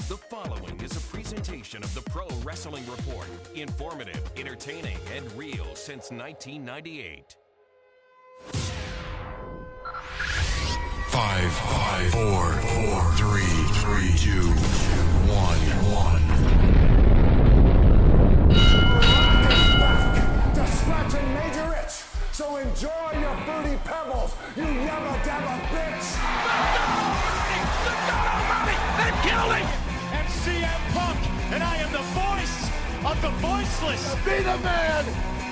The following is a presentation of the Pro Wrestling Report. Informative, entertaining, and real since 1998. 5, 4, 3, 2, 1. To scratch and major itch. So enjoy your fruity pebbles, you yabba dabba bitch. The God Almighty! They've killed him! And CM Punk, and I am the voice of the voiceless. Be the man!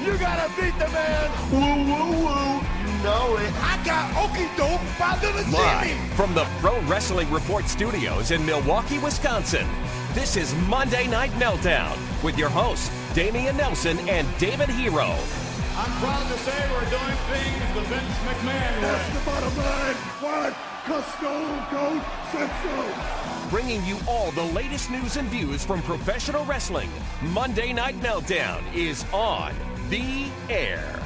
You gotta beat the man! Woo, woo, woo! You know it. I got okie doke by the Live from the Pro Wrestling Report studios in Milwaukee, Wisconsin. This is Monday Night Meltdown with your hosts, Damian Nelson and David Hero. I'm proud to say we're doing things the Vince McMahon way. That's the bottom line. What? Cause Stone Cold said so. Bringing you all the latest news and views from professional wrestling. Monday Night Meltdown is on the air.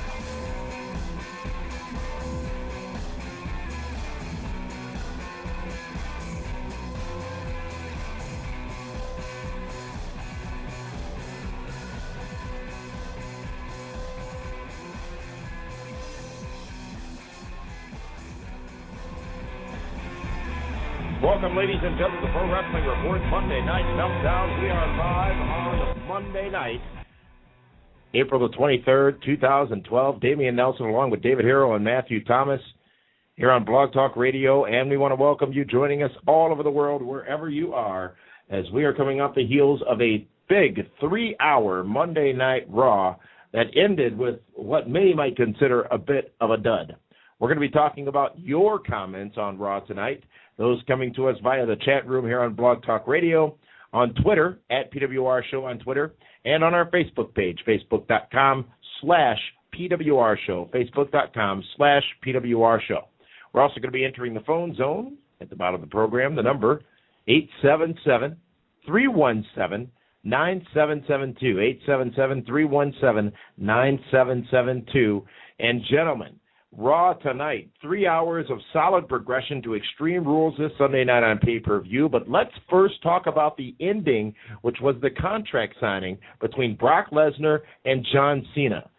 Welcome, ladies and gentlemen, to the Pro Wrestling Report Monday Night Meltdown. We are live on Monday night, April the 23rd, 2012. Damian Nelson along with David Hero and Matthew Thomas here on Blog Talk Radio. And we want to welcome you joining us all over the world, wherever you are, as we are coming off the heels of a big 3-hour Monday Night Raw that ended with what many might consider a bit of a dud. We're going to be talking about your comments on Raw tonight. Those coming to us via the chat room here on Blog Talk Radio, on Twitter, at PWR Show on Twitter, and on our Facebook page, facebook.com/PWR Show, facebook.com/PWR Show. We're also going to be entering the phone zone at the bottom of the program, the number 877-317-9772, 877-317-9772. And gentlemen, Raw tonight, 3 hours of solid progression to Extreme Rules this Sunday night on pay-per-view. But let's first talk about the ending, which was the contract signing between Brock Lesnar and John Cena.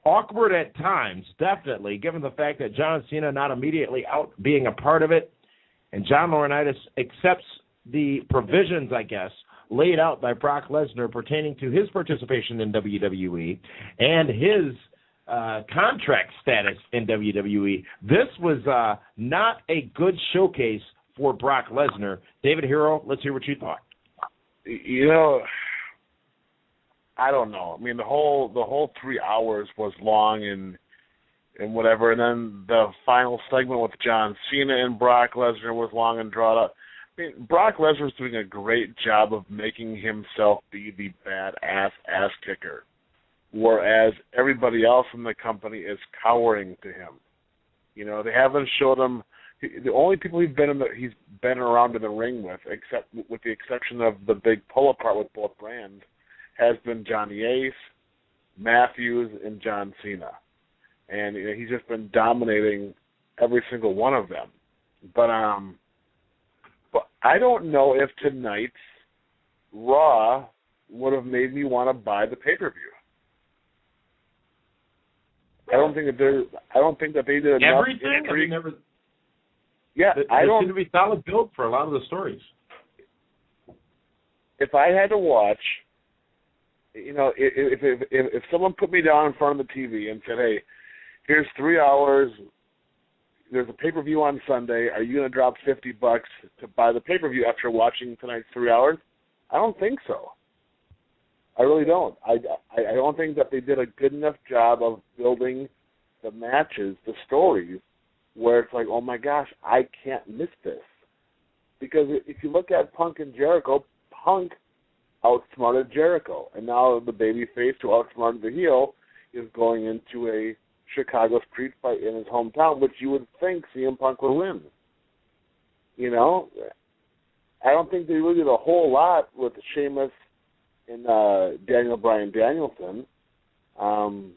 Awkward at times, definitely, given the fact that John Cena not immediately out being a part of it, and John Laurinaitis accepts the provisions, I guess, laid out by Brock Lesnar pertaining to his participation in WWE and his contract status in WWE. This was not a good showcase for Brock Lesnar. David Hero, let's hear what you thought. You know, I don't know. I mean, the whole 3 hours was long and whatever, and then the final segment with John Cena and Brock Lesnar was long and drawn out. I mean, Brock Lesnar's doing a great job of making himself be the badass ass kicker, whereas everybody else in the company is cowering to him. You know, they haven't showed him. The only people he's been around in the ring with, with the exception of the big pull apart with both brands, has been Johnny Ace, Matthews, and John Cena, and you know, he's just been dominating every single one of them. But I don't know if tonight's Raw would have made me want to buy the pay-per-view. I don't think that they did enough. Everything? I mean, yeah, I don't. There seemed to be solid build for a lot of the stories. If I had to watch, you know, if someone put me down in front of the TV and said, "Hey, here's 3 hours. There's a pay-per-view on Sunday. Are you going to drop $50 to buy the pay-per-view after watching tonight's 3 hours?" I don't think so. I really don't. I don't think that they did a good enough job of building the matches, the stories, where it's like, oh my gosh, I can't miss this. Because if you look at Punk and Jericho, Punk outsmarted Jericho, and now the babyface who outsmarted the heel is going into a Chicago street fight in his hometown, which you would think CM Punk would win. You know, I don't think they really did a whole lot with Sheamus and Daniel Bryan Danielson. And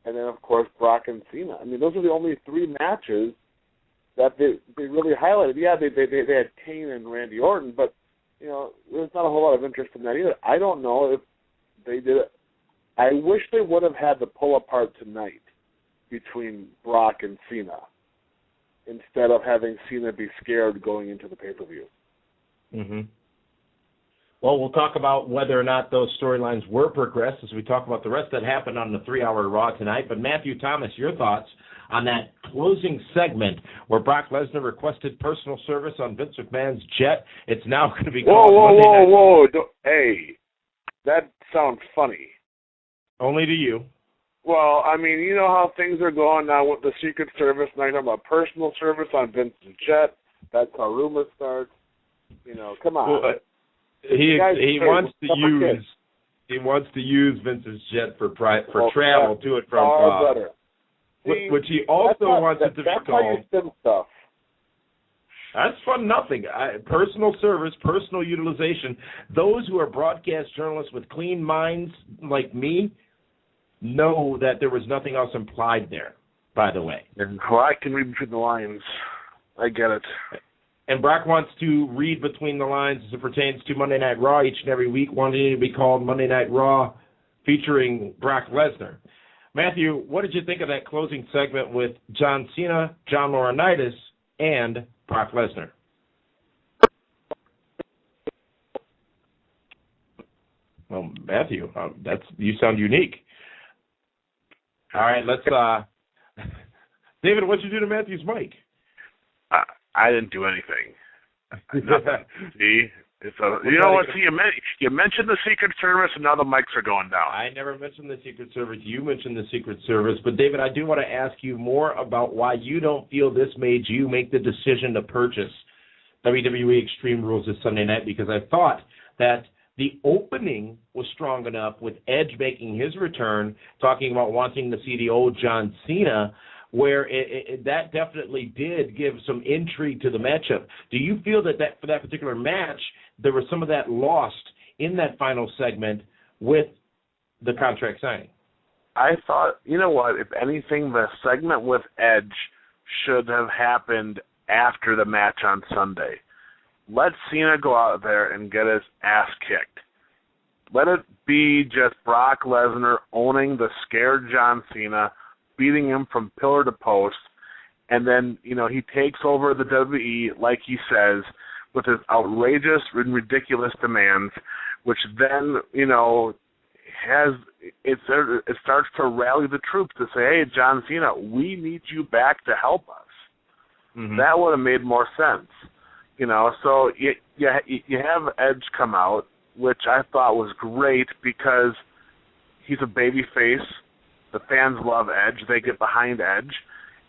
then, of course, Brock and Cena. I mean, those are the only three matches that they really highlighted. Yeah, they had Kane and Randy Orton, but there's not a whole lot of interest in that either. I don't know if they did it. I wish they would have had the pull apart tonight between Brock and Cena instead of having Cena be scared going into the pay-per-view. Mm-hmm. Well, we'll talk about whether or not those storylines were progressed as we talk about the rest that happened on the 3-hour Raw tonight. But Matthew Thomas, your thoughts on that closing segment where Brock Lesnar requested personal service on Vince McMahon's jet? It's now going to be called Whoa. Hey, that sounds funny. Only to you. Well, I mean, you know how things are going now with the Secret Service. Now you're talking about personal service on Vince's jet. That's how rumors start. Come on. Well, he wants to use Vince's jet for travel to and from. Which he also wants it to be called. That's how you spin stuff. That's fun nothing. Personal service, personal utilization. Those who are broadcast journalists with clean minds like me know that there was nothing else implied there, by the way. And I can read between the lines. I get it. And Brock wants to read between the lines as it pertains to Monday Night Raw each and every week, wanting it to be called Monday Night Raw featuring Brock Lesnar. Matthew, what did you think of that closing segment with John Cena, John Laurinaitis, and Brock Lesnar? Well, Matthew, you sound unique. All right, let's. David, what'd you do to Matthew's mic? I didn't do anything. See, you know what? See, you mentioned the Secret Service, and now the mics are going down. I never mentioned the Secret Service. You mentioned the Secret Service, but David, I do want to ask you more about why you don't feel this made you make the decision to purchase WWE Extreme Rules this Sunday night, because I thought that the opening was strong enough with Edge making his return, talking about wanting to see the old John Cena, where that definitely did give some intrigue to the matchup. Do you feel that for that particular match, there was some of that lost in that final segment with the contract signing? I thought, you know what, if anything, the segment with Edge should have happened after the match on Sunday. Let Cena go out there and get his ass kicked. Let it be just Brock Lesnar owning the scared John Cena, beating him from pillar to post, and then, he takes over the WWE, like he says, with his outrageous and ridiculous demands, which then, it starts to rally the troops to say, hey, John Cena, we need you back to help us. Mm-hmm. That would have made more sense. So you have Edge come out, which I thought was great because he's a baby face. The fans love Edge. They get behind Edge.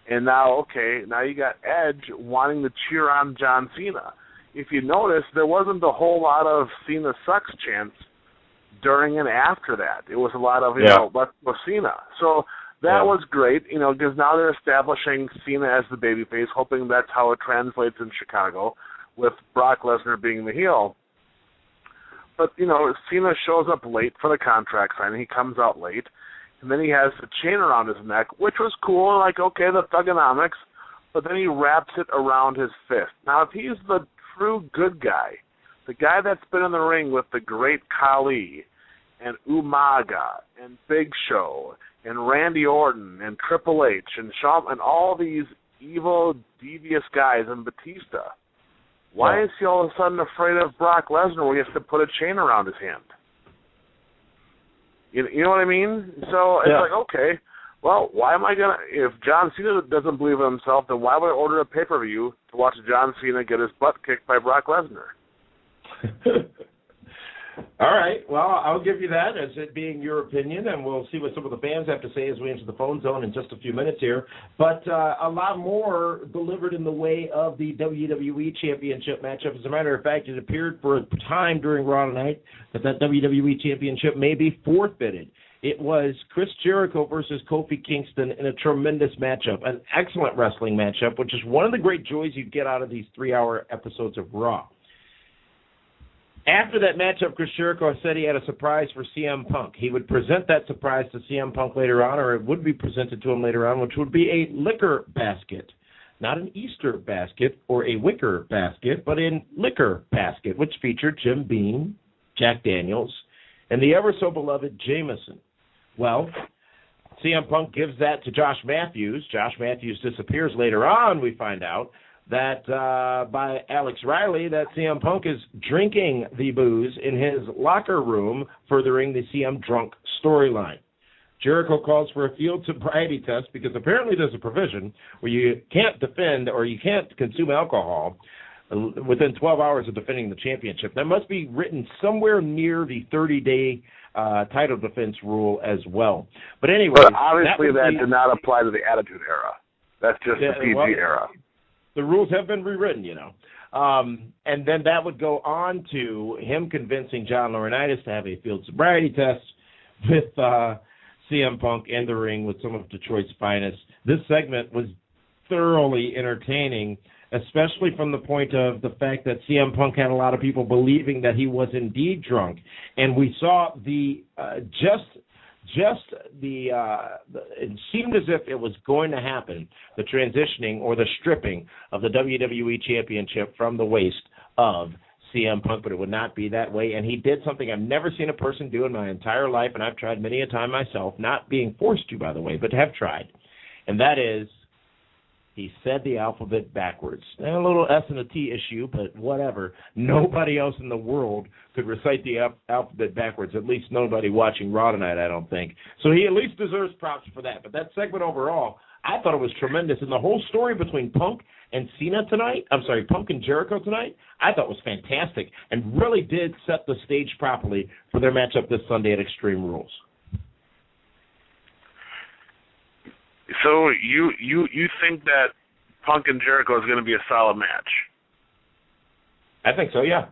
And now you got Edge wanting to cheer on John Cena. If you notice, there wasn't a whole lot of Cena sucks chants during and after that. It was a lot of, let's go Cena. So that was great, because now they're establishing Cena as the babyface, hoping that's how it translates in Chicago, with Brock Lesnar being the heel. But, Cena shows up late for the contract signing. He comes out late. And then he has the chain around his neck, which was cool, the thugonomics, but then he wraps it around his fist. Now, if he's the true good guy, the guy that's been in the ring with the great Khali and Umaga and Big Show and Randy Orton and Triple H and Shawn and all these evil, devious guys and Batista, why is he all of a sudden afraid of Brock Lesnar where he has to put a chain around his hand? You know what I mean? So it's okay, well, why am I going to, if John Cena doesn't believe in himself, then why would I order a pay-per-view to watch John Cena get his butt kicked by Brock Lesnar? All right, well, I'll give you that as it being your opinion, and we'll see what some of the fans have to say as we enter the phone zone in just a few minutes here. But a lot more delivered in the way of the WWE Championship matchup. As a matter of fact, it appeared for a time during Raw tonight that WWE Championship may be forfeited. It was Chris Jericho versus Kofi Kingston in a tremendous matchup, an excellent wrestling matchup, which is one of the great joys you get out of these 3-hour episodes of Raw. After that matchup, Chris Jericho said he had a surprise for CM Punk. He would present that surprise to CM Punk later on, or it would be presented to him later on, which would be a liquor basket. not an Easter basket or a wicker basket, but in liquor basket, which featured Jim Beam, Jack Daniels, and the ever-so-beloved Jameson. Well, CM Punk gives that to Josh Matthews. Josh Matthews disappears later on. We find out that by Alex Riley that CM Punk is drinking the booze in his locker room, furthering the CM drunk storyline. Jericho calls for a field sobriety test because apparently there's a provision where you can't defend or you can't consume alcohol within 12 hours of defending the championship. That must be written somewhere near the 30-day title defense rule as well. But anyway, but obviously that did not apply to the Attitude Era. That's just the PG era. The rules have been rewritten, you know. And then that would go on to him convincing John Laurinaitis to have a field sobriety test with CM Punk in the ring with some of Detroit's finest. This segment was thoroughly entertaining, especially from the point of the fact that CM Punk had a lot of people believing that he was indeed drunk. And we saw the it seemed as if it was going to happen, the transitioning or the stripping of the WWE Championship from the waist of CM Punk, but it would not be that way. And he did something I've never seen a person do in my entire life, and I've tried many a time myself, not being forced to, by the way, but have tried. And that is, he said the alphabet backwards. And a little S and a T issue, but whatever. Nobody else in the world could recite the alphabet backwards, at least nobody watching Raw tonight, I don't think. So he at least deserves props for that. But that segment overall, I thought it was tremendous. And the whole story between Punk and Punk and Jericho tonight, I thought was fantastic and really did set the stage properly for their matchup this Sunday at Extreme Rules. So you think that Punk and Jericho is going to be a solid match? I think so, yeah.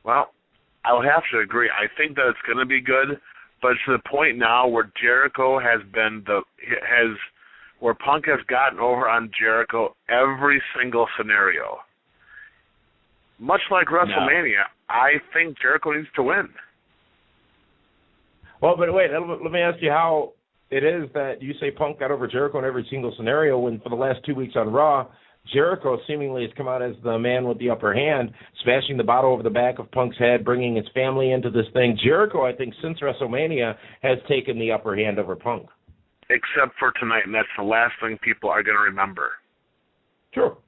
Well, I'll have to agree. I think that it's going to be good, but to the point now where Jericho where Punk has gotten over on Jericho every single scenario. Much like WrestleMania, I think Jericho needs to win. Well, but wait, let me ask you how it is that you say Punk got over Jericho in every single scenario when for the last 2 weeks on Raw, Jericho seemingly has come out as the man with the upper hand, smashing the bottle over the back of Punk's head, bringing his family into this thing. Jericho, I think, since WrestleMania, has taken the upper hand over Punk. Except for tonight, and that's the last thing people are going to remember. Sure.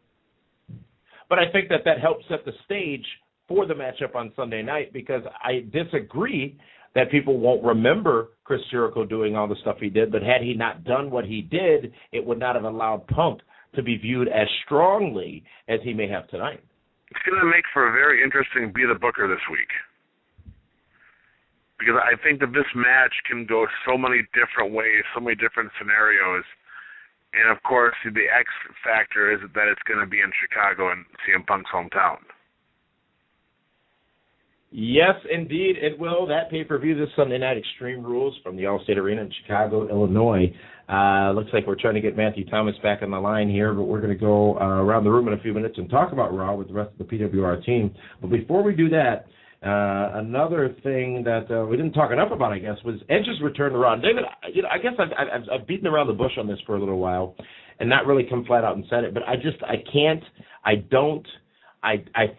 But I think that helps set the stage for the matchup on Sunday night because I disagree that people won't remember Chris Jericho doing all the stuff he did, but had he not done what he did, it would not have allowed Punk to be viewed as strongly as he may have tonight. It's going to make for a very interesting Be the Booker this week. Because I think that this match can go so many different ways, so many different scenarios. And, of course, the X factor is that it's going to be in Chicago and CM Punk's hometown. Yes, indeed, it will. That pay-per-view this Sunday night, Extreme Rules from the Allstate Arena in Chicago, Illinois. Looks like we're trying to get Matthew Thomas back on the line here, but we're going to go around the room in a few minutes and talk about Raw with the rest of the PWR team. But before we do that, another thing that we didn't talk enough about, I guess, was Edge's return to Raw. David, I guess I've beaten around the bush on this for a little while and not really come flat out and said it, but I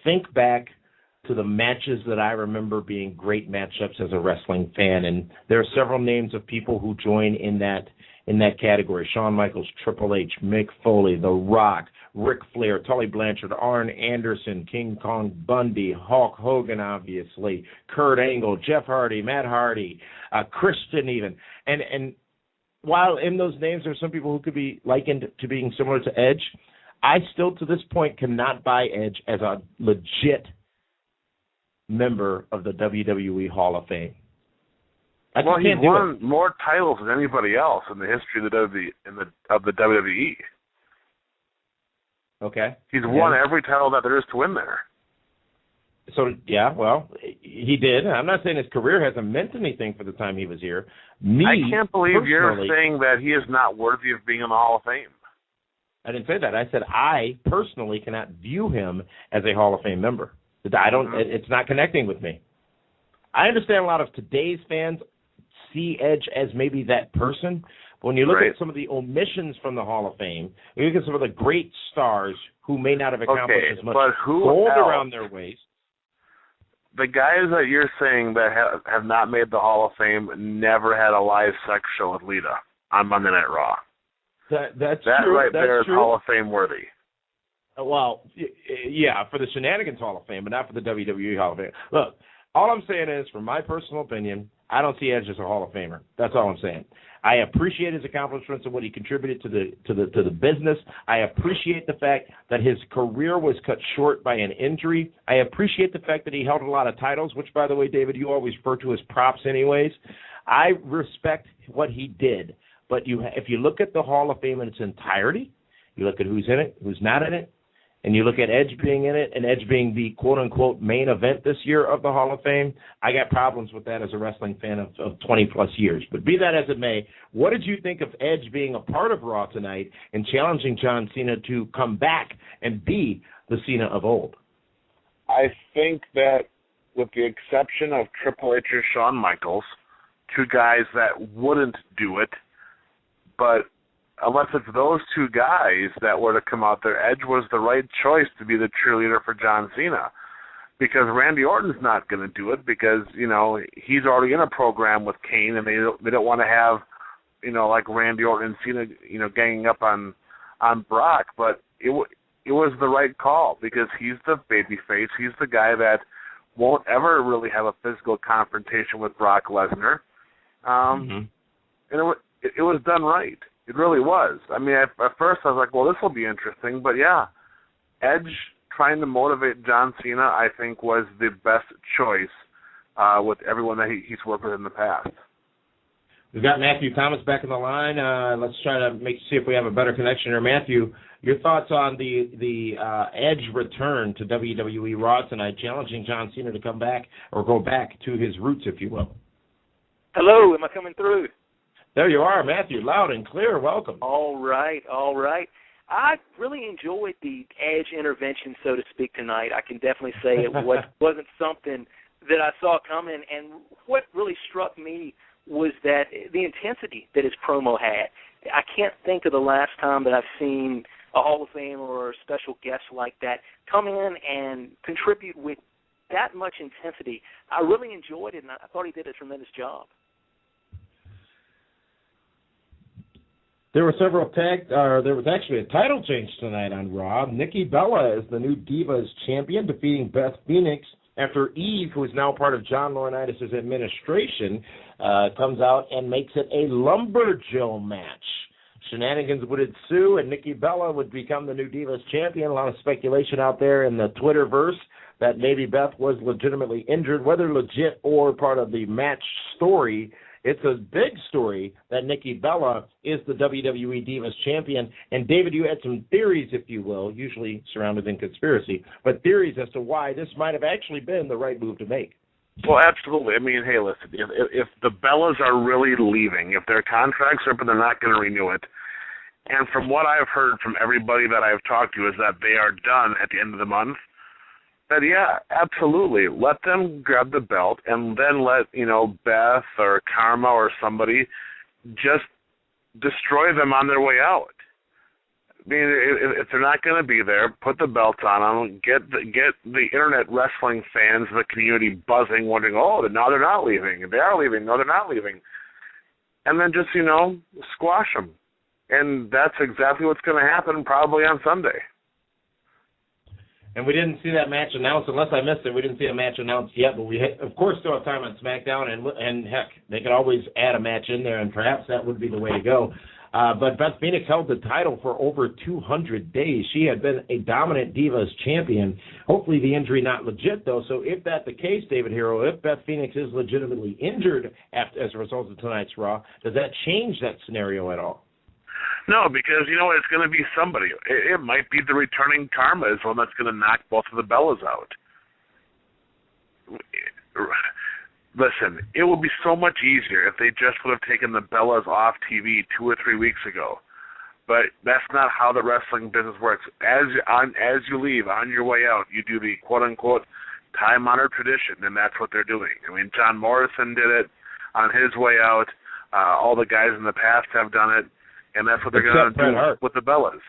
think back to the matches that I remember being great matchups as a wrestling fan, and there are several names of people who join in that category. Shawn Michaels, Triple H, Mick Foley, The Rock, Ric Flair, Tully Blanchard, Arn Anderson, King Kong Bundy, Hulk Hogan, obviously, Kurt Angle, Jeff Hardy, Matt Hardy, Christian even. And while in those names there are some people who could be likened to being similar to Edge, I still to this point cannot buy Edge as a legit member of the WWE Hall of Fame. Well, he's won more titles than anybody else in the history of the WWE. Okay. He's won every title that there is to win there. So, yeah, well, he did. I'm not saying his career hasn't meant anything for the time he was here. I can't believe you're saying that he is not worthy of being in the Hall of Fame. I didn't say that. I said I personally cannot view him as a Hall of Fame member. It's not connecting with me. I understand a lot of today's fans see Edge as maybe that person, But when you look at some of the omissions from the Hall of Fame, you look at some of the great stars who may not have accomplished as much gold around their waist. The guys that you're saying that have not made the Hall of Fame never had a live sex show with Lita on Monday Night Raw. That's that true. right that's there is true. Hall of Fame worthy. Well, yeah, for the Shenanigans Hall of Fame, but not for the WWE Hall of Fame. Look, all I'm saying is, from my personal opinion, I don't see Edge as a Hall of Famer. That's all I'm saying. I appreciate his accomplishments and what he contributed to the business. I appreciate the fact that his career was cut short by an injury. I appreciate the fact that he held a lot of titles, which, by the way, David, you always refer to as props anyways. I respect what he did. But if you look at the Hall of Fame in its entirety, you look at who's in it, who's not in it, and you look at Edge being in it and Edge being the quote-unquote main event this year of the Hall of Fame, I got problems with that as a wrestling fan of 20-plus years. But be that as it may, what did you think of Edge being a part of Raw tonight and challenging John Cena to come back and be the Cena of old? I think that with the exception of Triple H or Shawn Michaels, two guys that wouldn't do it, but unless it's those two guys that were to come out there, Edge was the right choice to be the cheerleader for John Cena. Because Randy Orton's not going to do it because, he's already in a program with Kane, and they don't want to have, like Randy Orton and Cena, ganging up on Brock. But it was the right call because he's the babyface. He's the guy that won't ever really have a physical confrontation with Brock Lesnar. And it was done right. It really was. I mean, at first I was like, well, this will be interesting. But, yeah, Edge trying to motivate John Cena, I think, was the best choice with everyone that he's worked with in the past. We've got Matthew Thomas back in the line. Let's try to see if we have a better connection here. Matthew, your thoughts on the Edge return to WWE Raw tonight, challenging John Cena to come back or go back to his roots, if you will. Hello, am I coming through? There you are, Matthew, loud and clear. Welcome. All right. I really enjoyed the Edge intervention, so to speak, tonight. I can definitely say it wasn't something that I saw coming, and what really struck me was that the intensity that his promo had. I can't think of the last time that I've seen a Hall of Fame or a special guest like that come in and contribute with that much intensity. I really enjoyed it, and I thought he did a tremendous job. There were there was actually a title change tonight on Raw. Nikki Bella is the new Divas champion, defeating Beth Phoenix after Eve, who is now part of John Laurinaitis' administration, comes out and makes it a Lumberjill match. Shenanigans would ensue, and Nikki Bella would become the new Divas champion. A lot of speculation out there in the Twitterverse that maybe Beth was legitimately injured, whether legit or part of the match story. It's a big story that Nikki Bella is the WWE Divas champion. And, David, you had some theories, if you will, usually surrounded in conspiracy, but theories as to why this might have actually been the right move to make. Well, absolutely. I mean, hey, listen, if the Bellas are really leaving, if their contracts are up and they're not going to renew it, and from what I've heard from everybody that I've talked to is that they are done at the end of the month, then yeah, absolutely. Let them grab the belt and then let, Beth or Karma or somebody just destroy them on their way out. I mean, if they're not going to be there, put the belts on them, get the internet wrestling fans, the community buzzing, wondering, oh, now they're not leaving. They are leaving. No, they're not leaving. And then just, squash them. And that's exactly what's going to happen probably on Sunday. And we didn't see that match announced, unless I missed it. We didn't see a match announced yet, but we, of course, still have time on SmackDown, and heck, they could always add a match in there, and perhaps that would be the way to go. But Beth Phoenix held the title for over 200 days. She had been a dominant Divas champion. Hopefully the injury not legit, though. So if that's the case, David Hero, if Beth Phoenix is legitimately injured as a result of tonight's Raw, does that change that scenario at all? No, because, it's going to be somebody. It might be the returning Karma is one that's going to knock both of the Bellas out. Listen, it would be so much easier if they just would have taken the Bellas off TV 2 or 3 weeks ago. But that's not how the wrestling business works. As you leave, on your way out, you do the quote-unquote time-honored tradition, and that's what they're doing. I mean, John Morrison did it on his way out. All the guys in the past have done it, and that's what they're going to do with the Bellas.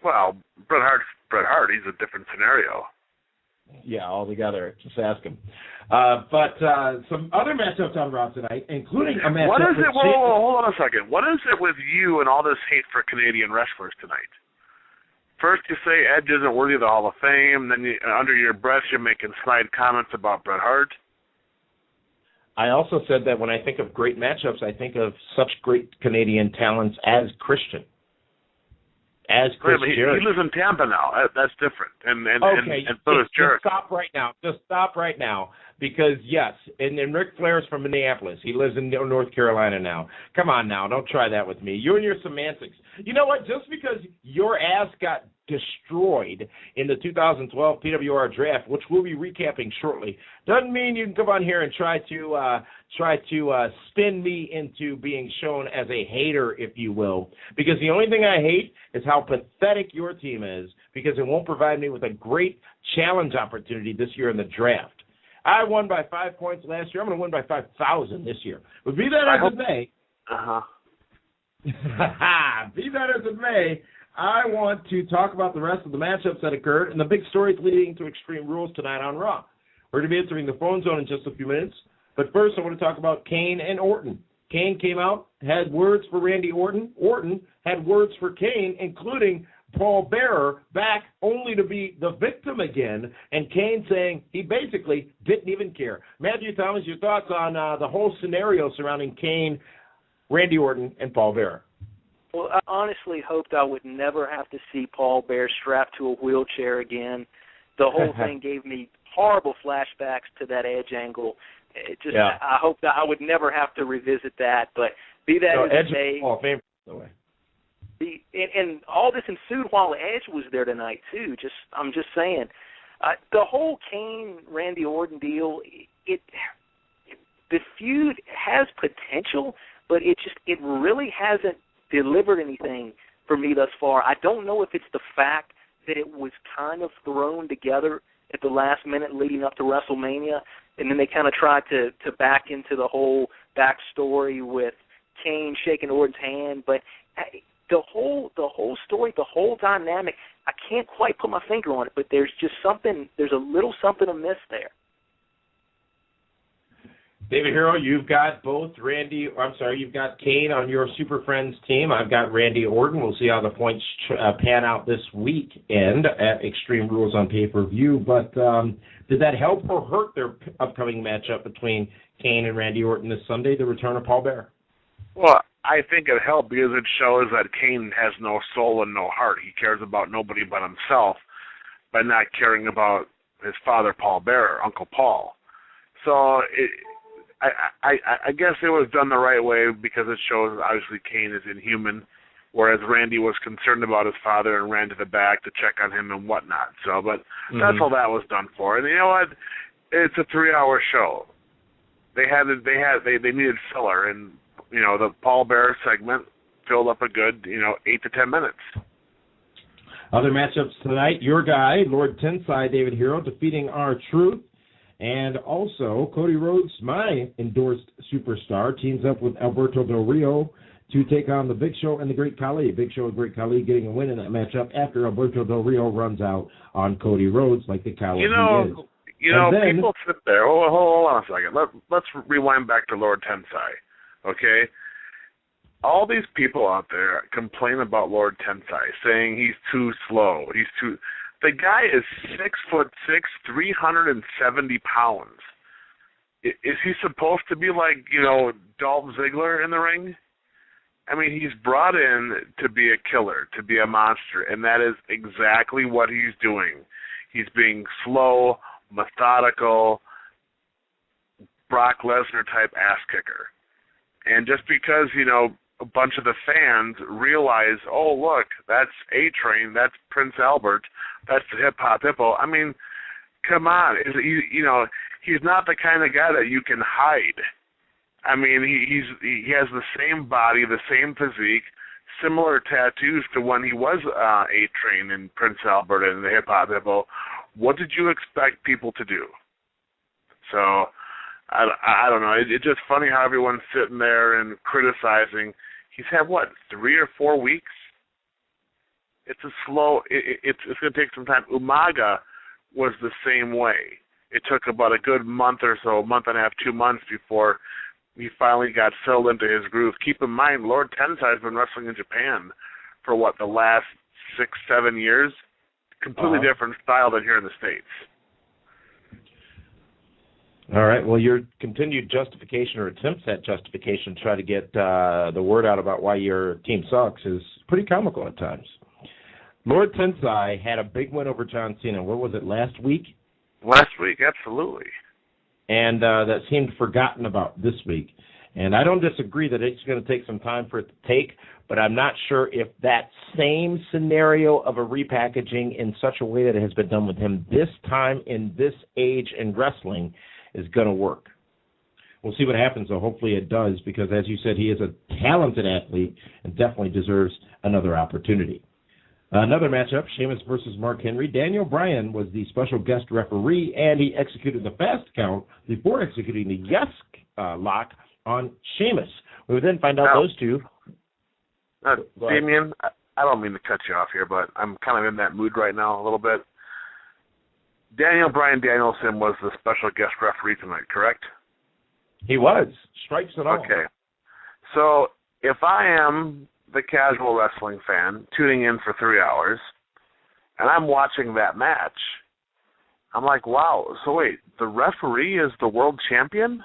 Well, Bret Hart. He's a different scenario. Yeah, altogether. Just ask him. But some other matchups on Raw tonight, including a matchup. What is it? Hold on a second. What is it with you and all this hate for Canadian wrestlers tonight? First you say Edge isn't worthy of the Hall of Fame, then under your breath you're making snide comments about Bret Hart. I also said that when I think of great matchups, I think of such great Canadian talents as Christian. As Chris Jericho. He lives in Tampa now. That's different. And so does Jericho. Just stop right now. Because, yes, and Ric Flair's from Minneapolis. He lives in North Carolina now. Come on now. Don't try that with me. You and your semantics. You know what? Just because your ass got destroyed in the 2012 PWR draft, which we'll be recapping shortly, doesn't mean you can come on here and try to spin me into being shown as a hater, if you will. Because the only thing I hate is how pathetic your team is, because it won't provide me with a great challenge opportunity this year in the draft. I won by 5 points last year. I'm going to win by 5,000 this year. But be that as it may, be that as it may, I want to talk about the rest of the matchups that occurred and the big stories leading to Extreme Rules tonight on Raw. We're going to be entering the phone zone in just a few minutes. But first, I want to talk about Kane and Orton. Kane came out, had words for Randy Orton. Orton had words for Kane, including Paul Bearer back only to be the victim again, and Kane saying he basically didn't even care. Matthew Thomas, your thoughts on the whole scenario surrounding Kane, Randy Orton, and Paul Bearer? Well, I honestly hoped I would never have to see Paul Bearer strapped to a wheelchair again. The whole thing gave me horrible flashbacks to that Edge angle. I hope that I would never have to revisit that, but be that as it may. Hall of Fame, by the way. And all this ensued while Edge was there tonight too. I'm just saying, the whole Kane Randy Orton deal. The feud has potential, but it really hasn't delivered anything for me thus far. I don't know if it's the fact that it was kind of thrown together at the last minute leading up to WrestleMania, and then they kind of tried to back into the whole backstory with Kane shaking Orton's hand, but. The whole story, the whole dynamic, I can't quite put my finger on it, but there's a little something amiss there. David Hero, you've got you've got Kane on your Super Friends team. I've got Randy Orton. We'll see how the points pan out this weekend at Extreme Rules on pay-per-view. But did that help or hurt their upcoming matchup between Kane and Randy Orton this Sunday, the return of Paul Bearer? Well, I think it helped because it shows that Kane has no soul and no heart. He cares about nobody but himself by not caring about his father, Paul Bearer, Uncle Paul. So I guess it was done the right way because it shows obviously Kane is inhuman, whereas Randy was concerned about his father and ran to the back to check on him and whatnot. So, but that's all that was done for. And you know what? It's a 3-hour show. They needed filler, and the Paul Bearer segment filled up a good 8 to 10 minutes. Other matchups tonight: your guy Lord Tensai, David Hero, defeating R-Truth. And also, Cody Rhodes, my endorsed superstar, teams up with Alberto Del Rio to take on the Big Show and the Great Khali. Big Show and Great Khali getting a win in that matchup after Alberto Del Rio runs out on Cody Rhodes like the coward he is. People sit there. Hold on a second. Let's rewind back to Lord Tensai, okay? All these people out there complain about Lord Tensai, saying he's too slow. The guy is 6'6", 370 pounds. Is he supposed to be like, Dolph Ziggler in the ring? I mean, he's brought in to be a killer, to be a monster, and that is exactly what he's doing. He's being slow, methodical, Brock Lesnar type ass kicker. And just because, a bunch of the fans realize, oh, look, that's A-Train, that's Prince Albert, that's the hip-hop hippo. I mean, come on. He's not the kind of guy that you can hide. I mean, he has the same body, the same physique, similar tattoos to when he was A-Train and Prince Albert and the hip-hop hippo. What did you expect people to do? So, I don't know. It's just funny how everyone's sitting there and criticizing. He's had, 3 or 4 weeks? It's a slow, it's going to take some time. Umaga was the same way. It took about a good month or so, a month and a half, 2 months before he finally got settled into his groove. Keep in mind, Lord Tensai has been wrestling in Japan for, the last 6-7 years? Completely different style than here in the States. All right. Well, your continued justification or attempts at justification to try to get the word out about why your team sucks is pretty comical at times. Lord Tensai had a big win over John Cena. What was it, last week? Last week, absolutely. And that seemed forgotten about this week. And I don't disagree that it's going to take some time for it to take, but I'm not sure if that same scenario of a repackaging in such a way that it has been done with him this time in this age in wrestling is going to work. We'll see what happens, though. Hopefully it does, because as you said, he is a talented athlete and definitely deserves another opportunity. Another matchup, Sheamus versus Mark Henry. Daniel Bryan was the special guest referee, and he executed the fast count before executing the yes lock on Sheamus. We would then find out those two. Damien, I don't mean to cut you off here, but I'm kind of in that mood right now a little bit. Daniel Bryan Danielson was the special guest referee tonight, correct? He was. Stripes and all. Okay. So if I am the casual wrestling fan tuning in for 3 hours and I'm watching that match, I'm like, wow, so wait, the referee is the world champion?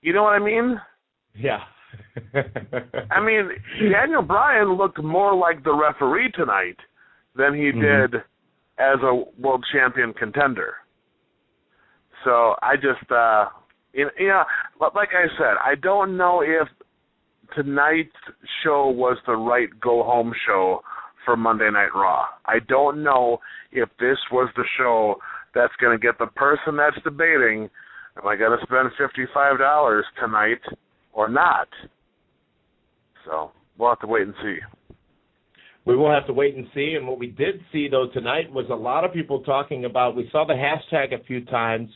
You know what I mean? Yeah. I mean, Daniel Bryan looked more like the referee tonight than he did as a world champion contender. So I just, like I said, I don't know if tonight's show was the right go-home show for Monday Night Raw. I don't know if this was the show that's going to get the person that's debating, am I going to spend $55 tonight or not? So we'll have to wait and see. We will have to wait and see. And what we did see, though, tonight was a lot of people talking about, we saw the hashtag a few times,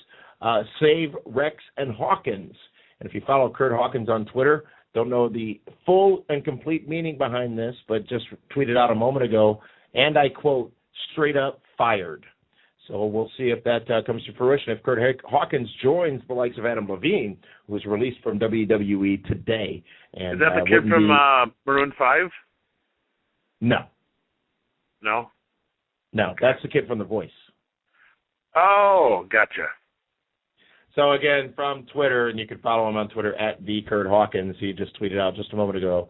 Save Rex and Hawkins. And if you follow Kurt Hawkins on Twitter, don't know the full and complete meaning behind this, but just tweeted out a moment ago, and I quote, straight up fired. So we'll see if that comes to fruition. If Kurt Hawkins joins the likes of Adam Levine, who was released from WWE today. And, is that the kid from Maroon 5? No. No? No, okay. That's the kid from The Voice. Oh, gotcha. So, again, from Twitter, and you can follow him on Twitter at @TheKurtHawkins. He just tweeted out just a moment ago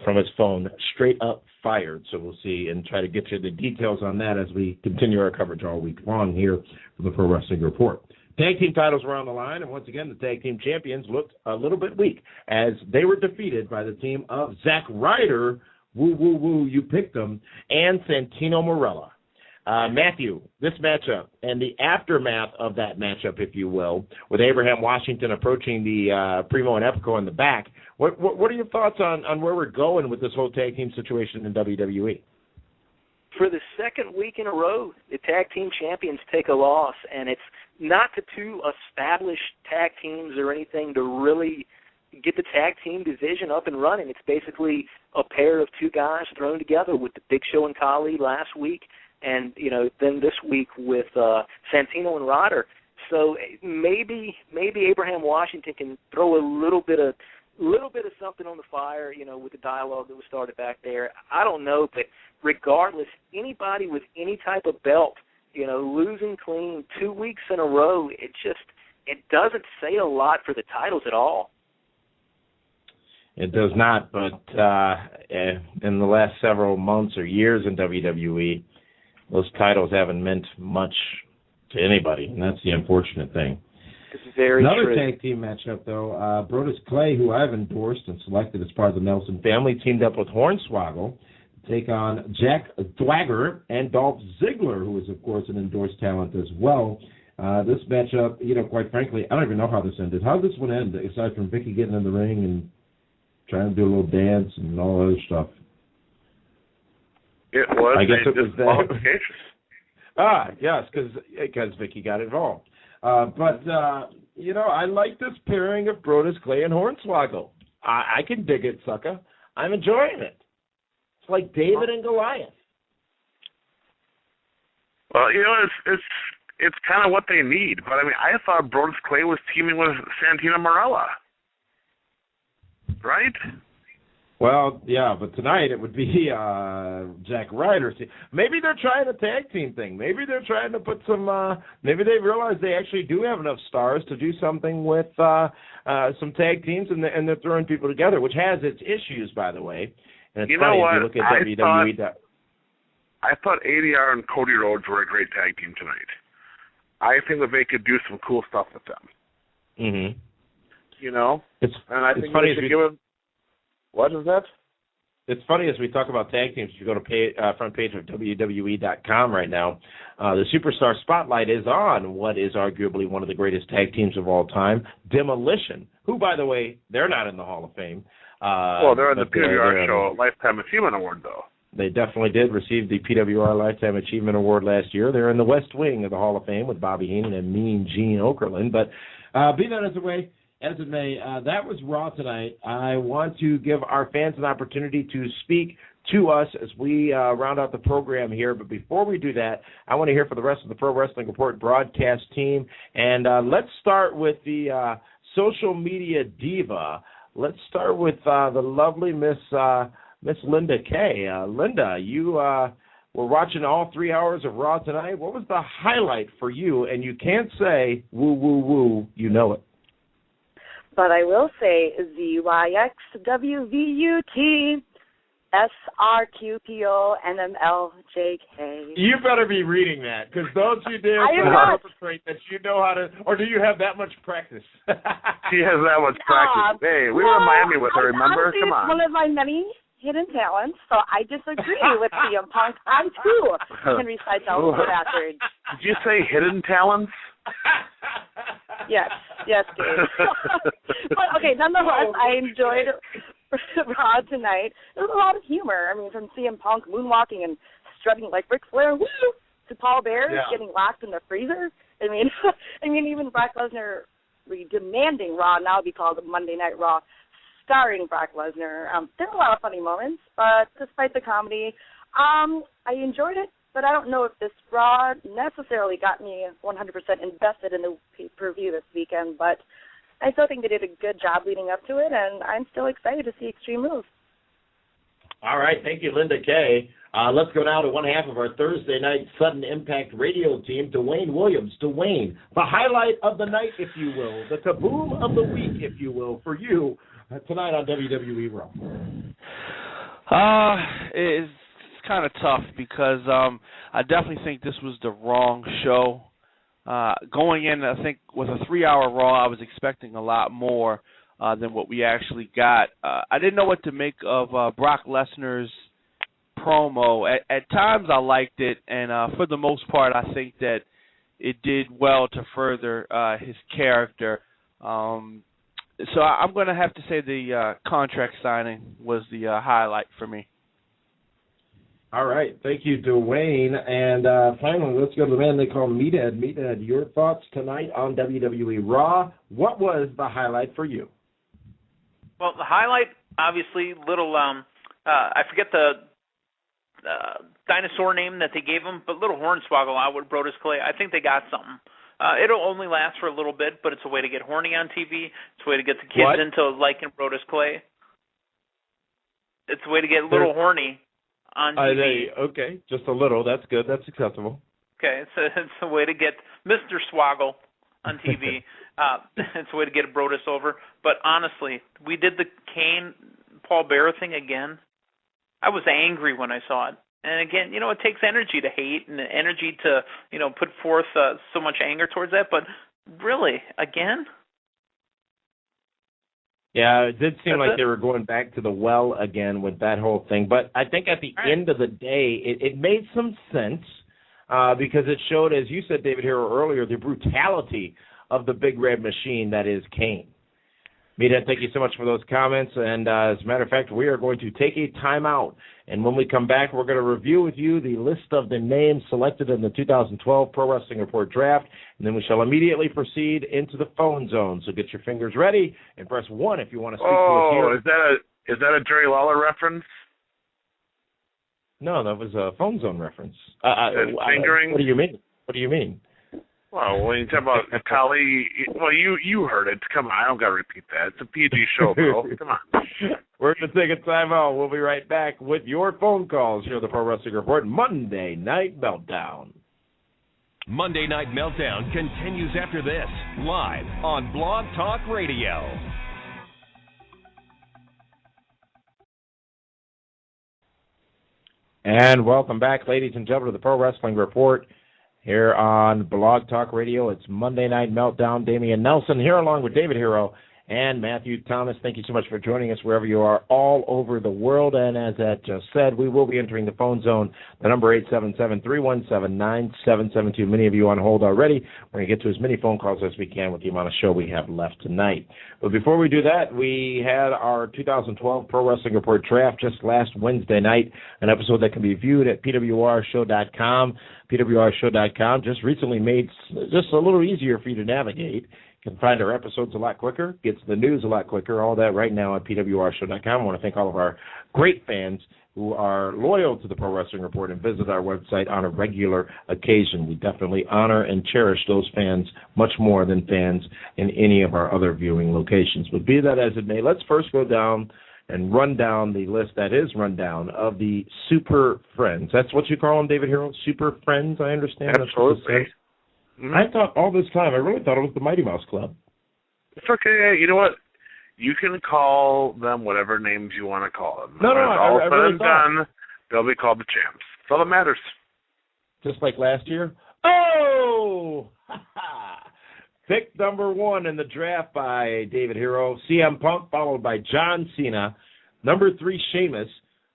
from his phone, straight up fired. So we'll see and try to get you the details on that as we continue our coverage all week long here from the Pro Wrestling Report. Tag team titles were on the line, and once again, the tag team champions looked a little bit weak as they were defeated by the team of Zack Ryder, woo, woo, woo, you picked them, and Santino Marella. Matthew, this matchup and the aftermath of that matchup, if you will, with Abraham Washington approaching the Primo and Epico in the back, what are your thoughts on where we're going with this whole tag team situation in WWE? For the second week in a row, the tag team champions take a loss, and it's not to two established tag teams or anything to really get the tag team division up and running. It's basically a pair of two guys thrown together with the Big Show and Khali last week, and then this week with Santino and Ryder. So maybe Abraham Washington can throw a little bit of something on the fire, with the dialogue that was started back there. I don't know, but regardless, anybody with any type of belt, losing clean 2 weeks in a row, it doesn't say a lot for the titles at all. It does not, but in the last several months or years in WWE, those titles haven't meant much to anybody, and that's the unfortunate thing. It's very Another true. tag team matchup, though, Brodus Clay, who I've endorsed and selected as part of the Nelson family, teamed up with Hornswoggle to take on Jack Swagger and Dolph Ziggler, who is, of course, an endorsed talent as well. This matchup, quite frankly, I don't even know how this ended. How did this one end, aside from Vicky getting in the ring and trying to do a little dance and all other stuff? It was I guess it was disqualification. Yes, because Vicky got involved. But I like this pairing of Brodus Clay and Hornswoggle. I can dig it, sucker. I'm enjoying it. It's like David and Goliath. Well, it's kind of what they need. But, I mean, I thought Brodus Clay was teaming with Santino Marella. Right? Well, yeah, but tonight it would be Zack Ryder. Maybe they're trying a tag team thing. Maybe they're trying to put some maybe they realize they actually do have enough stars to do something with some tag teams, and they're throwing people together, which has its issues, by the way. And it's funny if you look at WWE. I thought ADR and Cody Rhodes were a great tag team tonight. I think that they could do some cool stuff with them. Mm-hmm. And I think they should give them. What is that? It's funny as we talk about tag teams. If you go to front page of WWE.com right now, the Superstar Spotlight is on what is arguably one of the greatest tag teams of all time, Demolition, who, by the way, they're not in the Hall of Fame. Well, they're in the PWR show Lifetime Achievement Award, though. They definitely did receive the PWR Lifetime Achievement Award last year. They're in the West Wing of the Hall of Fame with Bobby Heenan and Mean Gene Okerlund. But be that as it may, that was Raw tonight. I want to give our fans an opportunity to speak to us as we round out the program here. But before we do that, I want to hear from the rest of the Pro Wrestling Report broadcast team. And let's start with the social media diva. Let's start with the lovely Miss Linda Kay. Linda, you were watching all 3 hours of Raw tonight. What was the highlight for you? And you can't say woo, woo, woo. You know it. But I will say ZYXWVUT SRQPONMLJK. You better be reading that, because those you did perpetrate that you know how to, or do you have that much practice? She has that much practice. Hey, we were in Miami with her, remember? Honestly, Come on. It's one of my many hidden talents, so I disagree with CM Punk. I, too, can recite those backwards. Did you say hidden talents? Yes, Dave. But, okay, nonetheless, I enjoyed Raw tonight. There was a lot of humor. I mean, from CM Punk moonwalking and strutting like Ric Flair, woo, to Paul Bearer getting locked in the freezer. I mean, even Brock Lesnar demanding Raw now be called Monday Night Raw, starring Brock Lesnar. There were a lot of funny moments, but despite the comedy, I enjoyed it. But I don't know if this Raw necessarily got me 100% invested in the pay-per-view this weekend, but I still think they did a good job leading up to it, and I'm still excited to see Extreme Rules. All right, thank you, Linda Kay. Let's go now to one half of our Thursday night Sudden Impact radio team, Dwayne Williams. Dwayne, the highlight of the night, if you will, the kaboom of the week, if you will, for you tonight on WWE Raw. It's kind of tough because I definitely think this was the wrong show. Going in, I think with a 3-hour Raw, I was expecting a lot more than what we actually got. I didn't know what to make of Brock Lesnar's promo. At times I liked it, and for the most part I think that it did well to further his character. So I'm going to have to say the contract signing was the highlight for me. All right. Thank you, Dwayne. And finally, let's go to the man they call Meathead. Meathead, your thoughts tonight on WWE Raw. What was the highlight for you? Well, the highlight, obviously, little, I forget the dinosaur name that they gave him, but little Hornswoggle out with Brodus Clay. I think they got something. It'll only last for a little bit, but it's a way to get horny on TV. It's a way to get the kids into liking Brodus Clay. It's a way to get a little horny on TV. Okay, just a little. That's good. That's acceptable. Okay, it's a way to get Mr. Swoggle on TV. It's a way to get Brodus over. But honestly, we did the Kane Paul Bearer thing again. I was angry when I saw it. And again, it takes energy to hate and energy to, put forth so much anger towards that. But really, again? Yeah, it did seem like they were going back to the well again with that whole thing. But I think at the end of the day, it made some sense because it showed, as you said, David Hero, earlier, the brutality of the big red machine that is Kane. Meathead, thank you so much for those comments. And as a matter of fact, we are going to take a timeout. And when we come back, we're going to review with you the list of the names selected in the 2012 Pro Wrestling Report draft, and then we shall immediately proceed into the phone zone. So get your fingers ready and press 1 if you want to speak to us here. Is that a Jerry Lawler reference? No, that was a phone zone reference. Fingering? What do you mean? What do you mean? Well, when you talk about Kali, well, you heard it. Come on, I don't got to repeat that. It's a PG show, bro. Come on. We're going to take a time out. We'll be right back with your phone calls here on the Pro Wrestling Report Monday Night Meltdown. Monday Night Meltdown continues after this, live on Blog Talk Radio. And welcome back, ladies and gentlemen, to the Pro Wrestling Report here on Blog Talk Radio. It's Monday Night Meltdown. Damian Nelson here along with David Hero and Matthew Thomas. Thank you so much for joining us wherever you are all over the world. And as Ed just said, we will be entering the phone zone. The number 877-317-9772. Many of you on hold already. We're going to get to as many phone calls as we can with the amount of show we have left tonight. But before we do that, we had our 2012 Pro Wrestling Report draft just last Wednesday night, an episode that can be viewed at PWRshow.com. PWRshow.com just recently made just a little easier for you to navigate. You can find our episodes a lot quicker, gets the news a lot quicker, all that right now at PWRshow.com. I want to thank all of our great fans who are loyal to the Pro Wrestling Report and visit our website on a regular occasion. We definitely honor and cherish those fans much more than fans in any of our other viewing locations. But be that as it may, let's first go down and run down the list that is run down of the Super Friends. That's what you call them, David Hero? Super Friends, I understand. Absolutely. I thought all this time, I really thought it was the Mighty Mouse Club. It's okay. You know what? You can call them whatever names you want to call them. No, all I said really and done, they'll be called the champs. That's all that matters. Just like last year? Oh! Pick number 1 in the draft by David Hero, CM Punk, followed by John Cena. Number 3, Sheamus.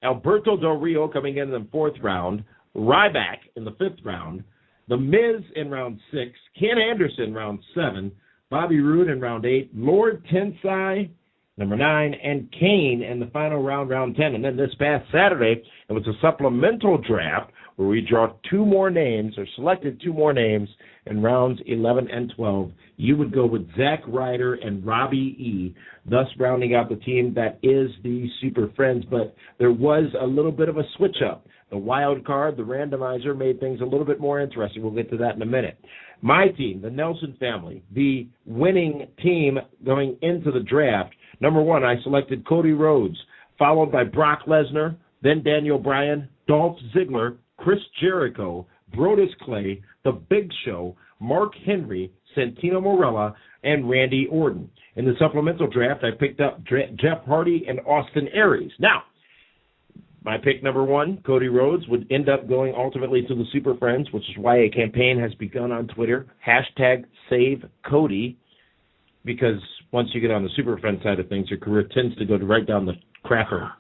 Alberto Del Rio coming in the 4th round. Ryback in the 5th round. The Miz in round 6, Ken Anderson round 7, Bobby Roode in round 8, Lord Tensai, number 9, and Kane in the final round, round 10. And then this past Saturday, it was a supplemental draft where we draw 2 more names, or selected 2 more names in rounds 11 and 12. You would go with Zack Ryder and Robbie E., thus rounding out the team that is the Super Friends. But there was a little bit of a switch-up. The wild card, the randomizer, made things a little bit more interesting. We'll get to that in a minute. My team, the Nelson family, the winning team going into the draft. Number 1, I selected Cody Rhodes, followed by Brock Lesnar, then Daniel Bryan, Dolph Ziggler, Chris Jericho, Brodus Clay, The Big Show, Mark Henry, Santino Marella, and Randy Orton. In the supplemental draft, I picked up Jeff Hardy and Austin Aries. Now, my pick number 1, Cody Rhodes, would end up going ultimately to the Super Friends, which is why a campaign has begun on Twitter, #SaveCody, because once you get on the Super Friends side of things, your career tends to go right down the crapper.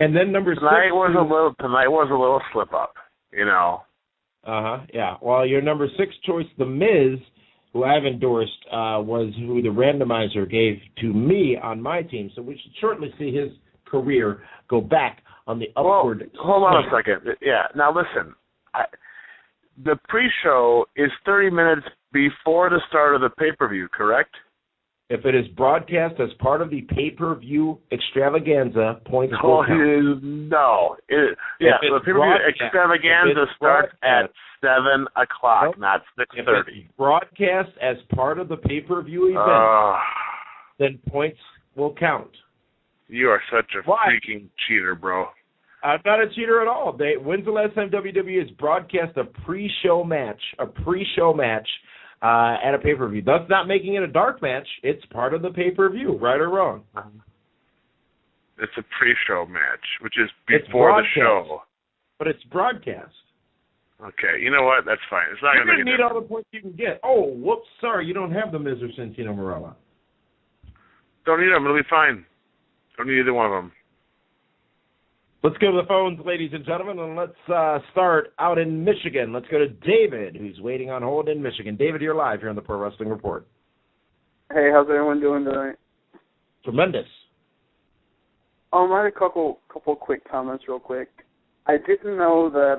And then number 6. Tonight was a little slip up, you know. Yeah. Well, your number 6 choice, The Miz, who I've endorsed, was who the randomizer gave to me on my team. So we should shortly see his career go back on the upward. Well, hold on a second. Yeah. Now listen, the pre-show is 30 minutes before the start of the pay-per-view, correct? If it is broadcast as part of the pay-per-view extravaganza, points no. The pay-per-view extravaganza starts at 7 o'clock, not 6:30. If it's broadcast as part of the pay-per-view event, then points will count. You are such a freaking cheater, bro. I'm not a cheater at all. When's the last time WWE has broadcast a pre-show match at a pay-per-view? Thus not making it a dark match. It's part of the pay-per-view, right or wrong. It's a pre-show match, which is before the show. But it's broadcast. Okay, you know what? That's fine. It's not going to need all the points you can get. Oh, whoops, sorry, you don't have the Miz or Santino Marella. Don't need them. It'll be fine. Don't need either one of them. Let's go to the phones, ladies and gentlemen, and let's start out in Michigan. Let's go to David, who's waiting on hold in Michigan. David, you're live here on the Pro Wrestling Report. Hey, how's everyone doing tonight? Tremendous. I had a couple quick comments real quick. I didn't know that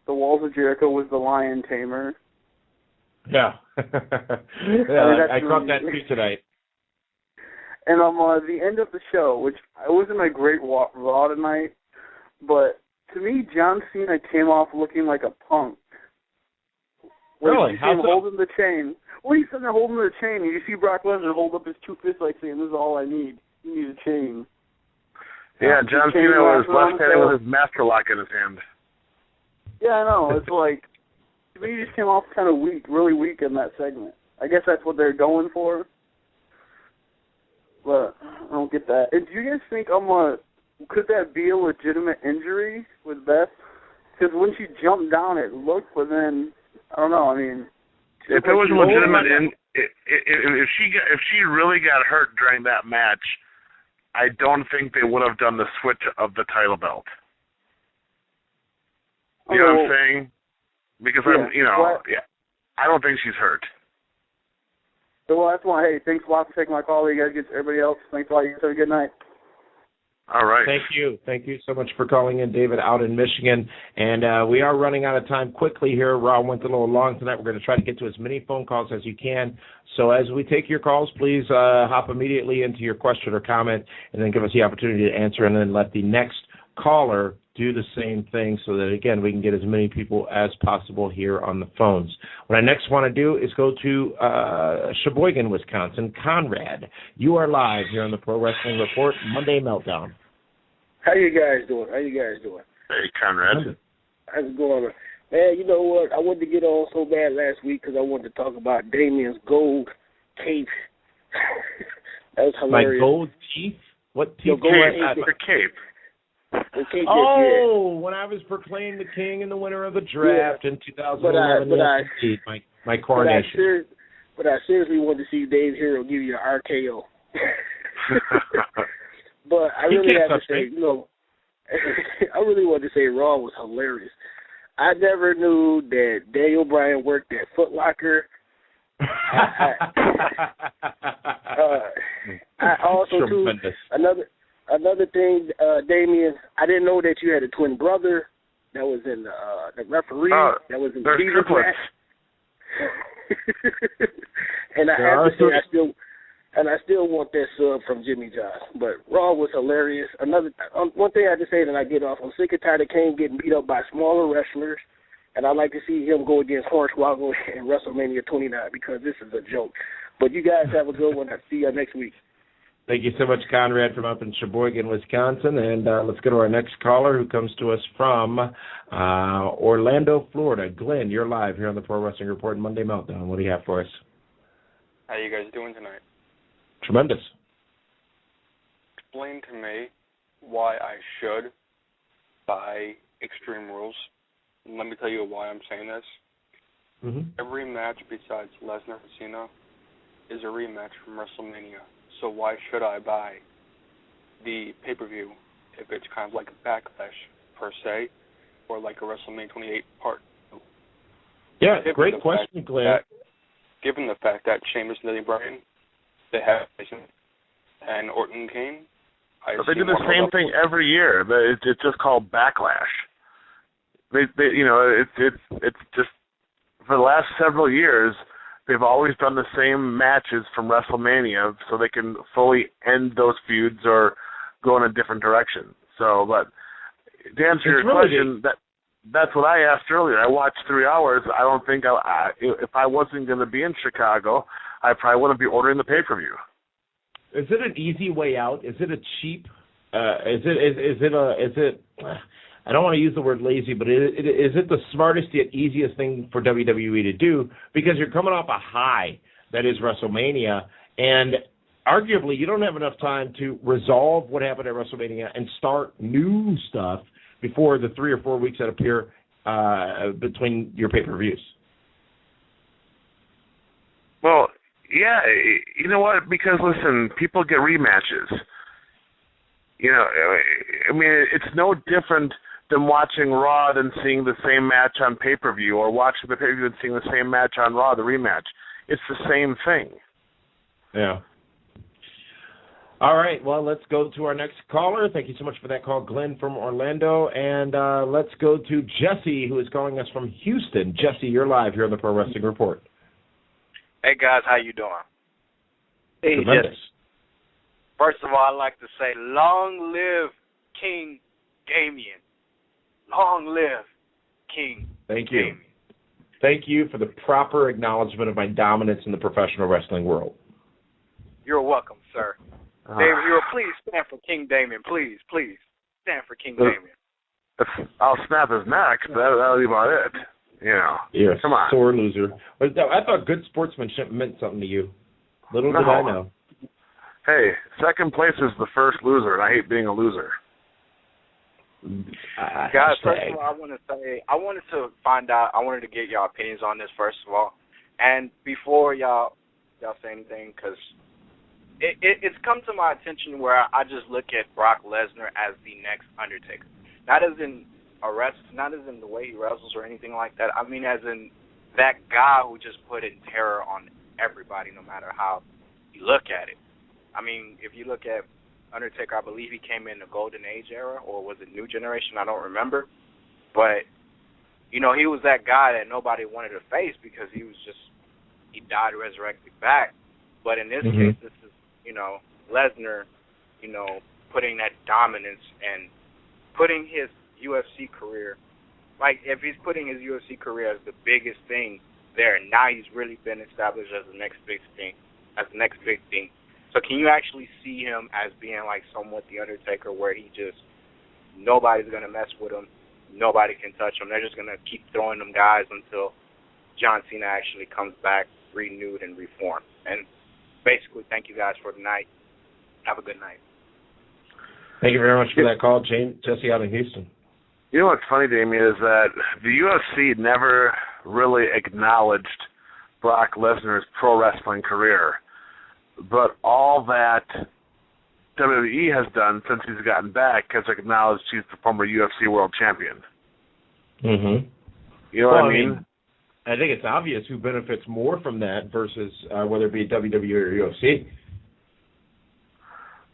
the Walls of Jericho was the lion tamer. Yeah. I caught that too tonight. And the end of the show, which it wasn't a great Raw tonight, but to me, John Cena came off looking like a punk. Really? How holding the chain. Well, he's sitting there holding the chain, and you see Brock Lesnar hold up his two fists like saying, "This is all I need. You need a chain." Yeah, John Cena was left-handed with his master lock in his hand. Yeah, I know. It's like, to me, he just came off kind of weak, really weak in that segment. I guess that's what they're going for. But I don't get that. And do you guys think could that be a legitimate injury with Beth? Because when she jumped down, it looked, but then I don't know. I mean, if it was legitimate, if she really got hurt during that match, I don't think they would have done the switch of the title belt. You know what I'm saying? Because I don't think she's hurt. Well, that's why. Hey, thanks a lot for taking my call. You guys get everybody else. Thanks a lot. You guys have a good night. All right. Thank you. Thank you so much for calling in, David, out in Michigan. And we are running out of time quickly here. Raw went a little long tonight. We're going to try to get to as many phone calls as you can. So as we take your calls, please hop immediately into your question or comment and then give us the opportunity to answer, and then let the next caller do the same thing so that, again, we can get as many people as possible here on the phones. What I next want to do is go to Sheboygan, Wisconsin. Conrad, you are live here on the Pro Wrestling Report Monday Meltdown. How you guys doing? Hey, Conrad. How's it going? Man, you know what? I wanted to get on so bad last week because I wanted to talk about Damien's gold cape. That was hilarious. My gold teeth? What teeth? Cape. When I was proclaimed the king and the winner of the draft in 2011, my coronation. But I seriously wanted to see Dave Hero give you an RKO. But I really have to say, I really wanted to say Raw was hilarious. I never knew that Daniel Bryan worked at Foot Locker. I also, too, another thing, Damien, I didn't know that you had a twin brother that was in the referee, that was in the Divas match. And I have to say, I still want that sub from Jimmy John. But Raw was hilarious. One thing I have to say that I get off, I'm sick and tired of Kane getting beat up by smaller wrestlers, and I'd like to see him go against Hornswoggle in WrestleMania 29 because this is a joke. But you guys have a good one. I'll see you next week. Thank you so much, Conrad, from up in Sheboygan, Wisconsin. And let's go to our next caller, who comes to us from Orlando, Florida. Glenn, you're live here on the Pro Wrestling Report Monday Meltdown. What do you have for us? How you guys doing tonight? Tremendous. Explain to me why I should buy Extreme Rules. Let me tell you why I'm saying this. Mm-hmm. Every match besides Lesnar and Cena is a rematch from WrestleMania. So why should I buy the pay-per-view if it's kind of like a backlash per se, or like a WrestleMania 28 part 2? Yeah, great question, Glenn. Given the fact that Sheamus and Daniel Bryan, they have and Orton and Kane, they do the same thing every year. It's just called backlash. It's just for the last several years, they've always done the same matches from WrestleMania so they can fully end those feuds or go in a different direction. So, but to answer your question, that's what I asked earlier. I watched 3 hours. I don't think if I wasn't going to be in Chicago, I probably wouldn't be ordering the pay-per-view. Is it an easy way out? Is it a cheap? Is it? I don't want to use the word lazy, but is it the smartest yet easiest thing for WWE to do? Because you're coming off a high that is WrestleMania, and arguably you don't have enough time to resolve what happened at WrestleMania and start new stuff before the 3 or 4 weeks that appear between your pay-per-views. Well, yeah, you know what? Because, listen, people get rematches. I mean, it's no different than watching Raw than seeing the same match on pay-per-view, or watching the pay-per-view and seeing the same match on Raw, the rematch. It's the same thing. Yeah. All right, well, let's go to our next caller. Thank you so much for that call, Glenn from Orlando. And let's go to Jesse, who is calling us from Houston. Jesse, you're live here on the Pro Wrestling Report. Hey, guys, how you doing? Hey, Jesse. First of all, I'd like to say long live King Damian. Long live King Thank you. Damian. Thank you for the proper acknowledgement of my dominance in the professional wrestling world. You're welcome, sir. David Hero, please stand for King Damian. Please, please stand for King Damian. I'll snap his neck. That'll be about it. You know. You're Come on. a sore loser. But I thought good sportsmanship meant something to you. Little did I know. Hey, second place is the first loser, and I hate being a loser. Guys, first of all, I wanted to get y'all opinions on this, first of all. And before y'all say anything, because it's come to my attention where I just look at Brock Lesnar as the next Undertaker. Not as in not as in the way he wrestles or anything like that. I mean as in that guy who just put in terror on everybody, no matter how you look at it. I mean, if you look at Undertaker, I believe he came in the Golden Age era, or was it New Generation? I don't remember. But, you know, he was that guy that nobody wanted to face because he died resurrected back. But in this case, this is, you know, Lesnar, you know, putting that dominance and putting his UFC career, like if he's putting his UFC career as the biggest thing there, now he's really been established as the next big thing, So can you actually see him as being like somewhat the Undertaker, where he just, nobody's going to mess with him, nobody can touch him, they're just going to keep throwing them guys until John Cena actually comes back renewed and reformed? And basically, thank you guys for the night. Have a good night. Thank you very much for that call, Jesse out in Houston. You know what's funny, Damien, is that the UFC never really acknowledged Brock Lesnar's pro wrestling career. But all that WWE has done since he's gotten back has acknowledged he's the former UFC world champion. Mm-hmm. You know what I mean? I think it's obvious who benefits more from that versus whether it be WWE or UFC.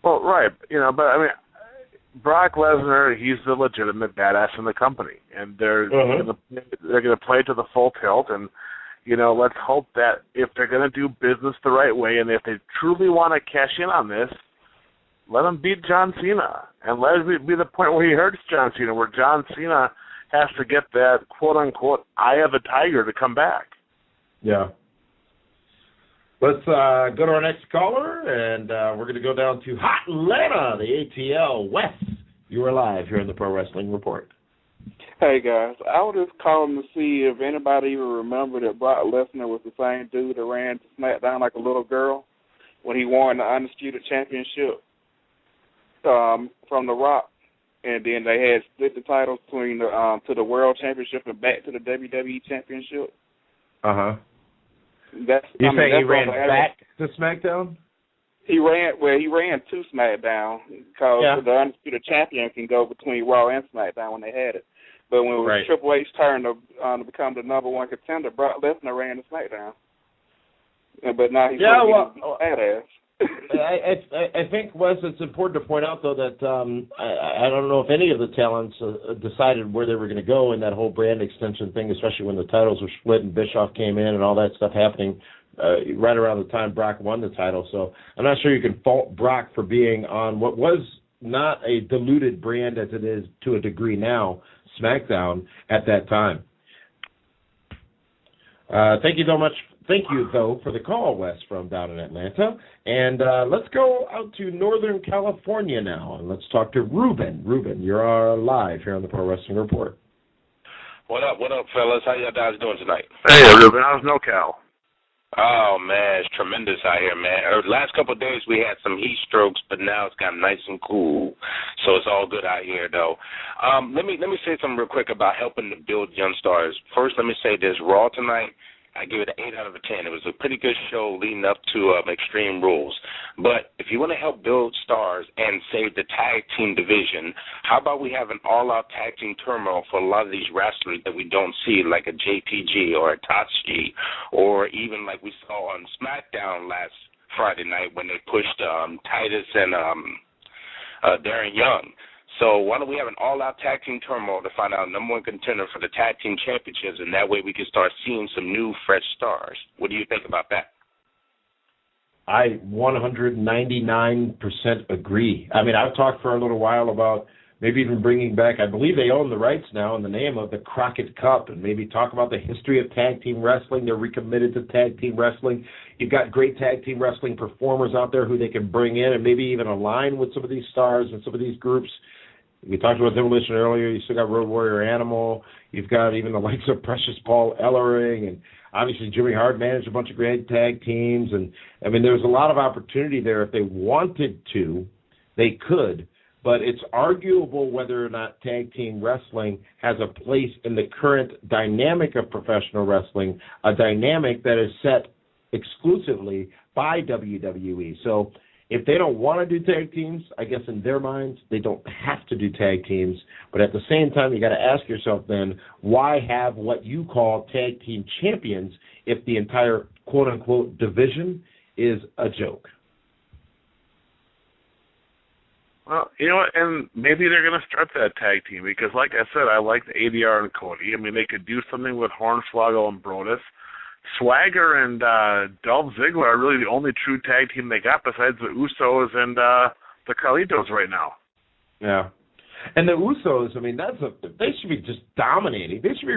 Well, right. You know, but I mean, Brock Lesnar, he's the legitimate badass in the company, and they're going to play to the full tilt. And you know, let's hope that if they're going to do business the right way, and if they truly want to cash in on this, let them beat John Cena, and let it be the point where he hurts John Cena, where John Cena has to get that quote unquote eye of the tiger to come back. Yeah. Let's go to our next caller, and we're going to go down to Hot Atlanta, the ATL West. You are live here on the Pro Wrestling Report. Hey, guys. I was just calling to see if anybody even remembered that Brock Lesnar was the same dude that ran to SmackDown like a little girl when he won the Undisputed Championship from The Rock. And then they had split the titles between to the World Championship and back to the WWE Championship. Uh-huh. You say he ran back to SmackDown? He ran to SmackDown because the Undisputed Champion can go between Raw and SmackDown when they had it. But when it was Triple H's turn to become the number one contender, Brock Lesnar ran to SmackDown. But now he's badass. I think, Wes, it's important to point out, though, that I don't know if any of the talents decided where they were going to go in that whole brand extension thing, especially when the titles were split and Bischoff came in and all that stuff happening right around the time Brock won the title. So I'm not sure you can fault Brock for being on what was not a diluted brand as it is to a degree now, SmackDown, at that time. Thank you so much. Thank you, though, for the call, Wes, from down in Atlanta. And let's go out to Northern California now, and let's talk to Ruben. Ruben, you're live here on the Pro Wrestling Report. What up, fellas? How y'all guys doing tonight? Hey, Ruben. How's NorCal? Oh, man, it's tremendous out here, man. Last couple of days we had some heat strokes, but now it's gotten nice and cool, so it's all good out here, though. Let me say something real quick about helping to build young stars. First, let me say this. Raw tonight, I give it an 8 out of 10. It was a pretty good show leading up to Extreme Rules. But if you want to help build stars and save the tag team division, how about we have an all-out tag team turmoil for a lot of these wrestlers that we don't see, like a JPG or a Tatsuji, or even like we saw on SmackDown Friday night when they pushed Titus and Darren Young. So why don't we have an all-out tag team turmoil to find out number one contender for the tag team championships, and that way we can start seeing some new, fresh stars. What do you think about that? I 199% agree. I mean, I've talked for a little while about maybe even bringing back, I believe they own the rights now in the name of the Crockett Cup, and maybe talk about the history of tag team wrestling. They're recommitted to tag team wrestling. You've got great tag team wrestling performers out there who they can bring in and maybe even align with some of these stars and some of these groups. We talked about Demolition earlier. You still got Road Warrior Animal. You've got even the likes of Precious Paul Ellering, and obviously Jimmy Hart managed a bunch of great tag teams. And, I mean, there's a lot of opportunity there. If they wanted to, they could. But it's arguable whether or not tag team wrestling has a place in the current dynamic of professional wrestling, a dynamic that is set exclusively by WWE. So if they don't want to do tag teams, I guess in their minds, they don't have to do tag teams. But at the same time, you got to ask yourself then, why have what you call tag team champions if the entire quote-unquote division is a joke? Well, you know what, and maybe they're going to start that tag team because, like I said, I like the ADR and Cody. I mean, they could do something with Hornswoggle and Brodus. Swagger and Dolph Ziggler are really the only true tag team they got besides the Usos and the Carlitos right now. Yeah. And the Usos, I mean, they should be just dominating. They should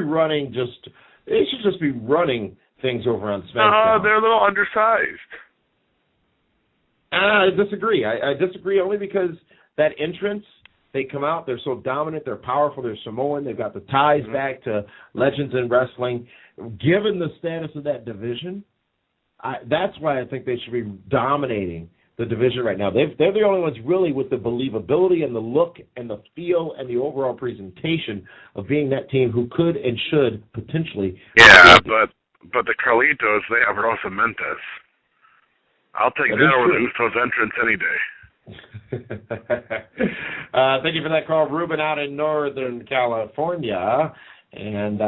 just be running things over on SmackDown. They're a little undersized. I disagree. I disagree only because that entrance, they come out, they're so dominant, they're powerful, they're Samoan, they've got the ties back to legends in wrestling. Given the status of that division, that's why I think they should be dominating the division right now. They're the only ones really with the believability and the look and the feel and the overall presentation of being that team who could and should potentially. Yeah, but the Carlitos, they have Rosa Mendes. I'll take that over the Usos entrance any day. Thank you for that call, Ruben, out in Northern California. And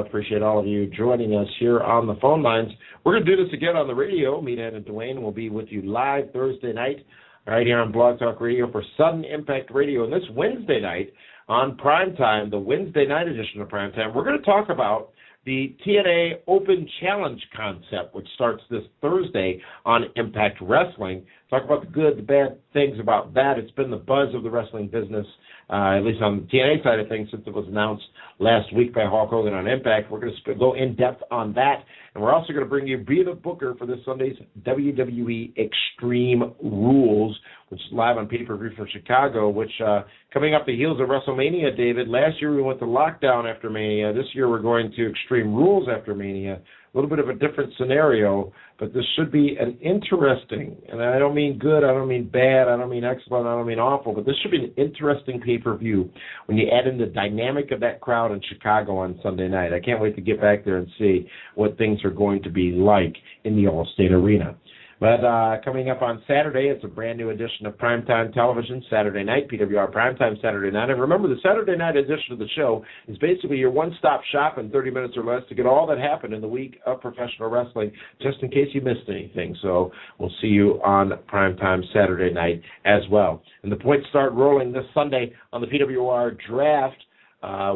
appreciate all of you joining us here on the phone lines. We're going to do this again on the radio. Meathead and Dwayne will be with you live Thursday night right here on Blog Talk Radio for Sudden Impact Radio. And this Wednesday night on Primetime, the Wednesday night edition of Primetime, we're going to talk about the TNA Open Challenge concept, which starts this Thursday on Impact Wrestling. Talk about the good, the bad things about that. It's been the buzz of the wrestling business, at least on the TNA side of things, since it was announced last week by Hulk Hogan on Impact. We're going to go in-depth on that. And we're also going to bring you Be the Booker for this Sunday's WWE Extreme Rules, which is live on pay-per-view from Chicago, which coming up the heels of WrestleMania, David. Last year we went to Lockdown after Mania. This year we're going to Extreme Rules after Mania. A little bit of a different scenario, but this should be an interesting, and I don't mean good, I don't mean bad, I don't mean excellent, I don't mean awful, but this should be an interesting pay-per-view when you add in the dynamic of that crowd in Chicago on Sunday night. I can't wait to get back there and see what things are going to be like in the Allstate Arena. But coming up on Saturday, it's a brand new edition of Primetime Television, Saturday night, PWR Primetime Saturday night. And remember, the Saturday night edition of the show is basically your one-stop shop in 30 minutes or less to get all that happened in the week of professional wrestling, just in case you missed anything. So we'll see you on Primetime Saturday night as well. And the points start rolling this Sunday on the PWR Draft,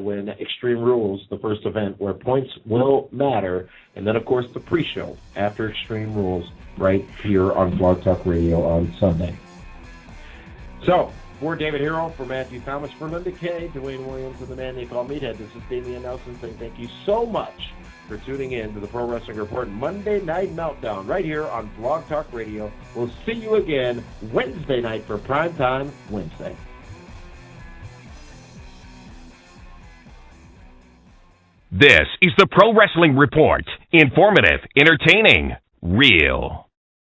when Extreme Rules, the first event where points will matter, and then, of course, the pre-show after Extreme Rules right here on Blog Talk Radio on Sunday. So, for David Hero, for Matthew Thomas, for Linda Kay, Dwayne Williams, and the man they call Meathead, this is Damian Nelson saying thank you so much for tuning in to the Pro Wrestling Report Monday Night Meltdown right here on Blog Talk Radio. We'll see you again Wednesday night for Primetime Wednesday. This is the Pro Wrestling Report. Informative, entertaining, real.